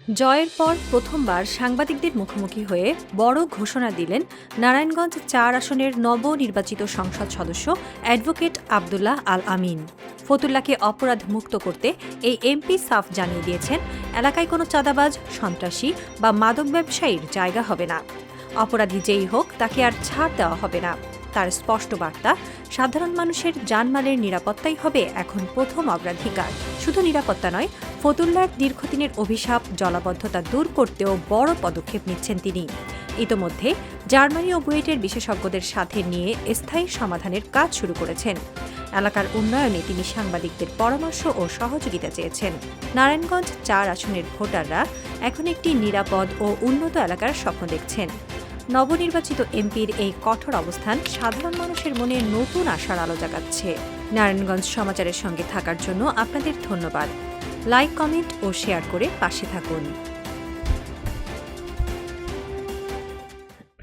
জয়ের পর প্রথমবার সাংবাদিকদের মুখোমুখি হয়ে বড় ঘোষণা দিলেন নারায়ণগঞ্জ ৪ আসনের নবনির্বাচিত সংসদ সদস্য অ্যাডভোকেট আব্দুল্লাহ আল আমিন। ফতুল্লাকে অপরাধ মুক্ত করতে এই এমপি সাফ জানিয়ে দিয়েছেন, এলাকায় কোনো চাঁদাবাজ, সন্ত্রাসী বা মাদক ব্যবসায়ীর জায়গা হবে না। অপরাধী যেই হোক তাকে আর ছাড় দেওয়া হবে না। তার স্পষ্ট বার্তা, সাধারণ মানুষের জানমালের নিরাপত্তাই হবে এখন প্রথম অগ্রাধিকার। শুধু নিরাপত্তা নয়, ফতুল্লার দীর্ঘদিনের অভিশাপ জলাবদ্ধতা দূর করতেও বড় পদক্ষেপ নিচ্ছেন তিনি। ইতোমধ্যে জার্মানি ও বুয়েটের বিশেষজ্ঞদের সাথে নিয়ে স্থায়ী সমাধানের কাজ শুরু করেছেন। এলাকার উন্নয়নে তিনি সাংবাদিকদের পরামর্শ ও সহযোগিতা চেয়েছেন। নারায়ণগঞ্জ ৪ আসনের ভোটাররা এখন একটি নিরাপদ ও উন্নত এলাকার স্বপ্ন দেখছেন। নবনির্বাচিত এমপির এই কঠোর অবস্থান সাধারণ মানুষের মনে নতুন আশার আলো জাগাচ্ছে। নারায়ণগঞ্জ সমাচারের সঙ্গে থাকার জন্য আপনাদের ধন্যবাদ। লাইক, কমেন্ট ও শেয়ার করে পাশে থাকুন।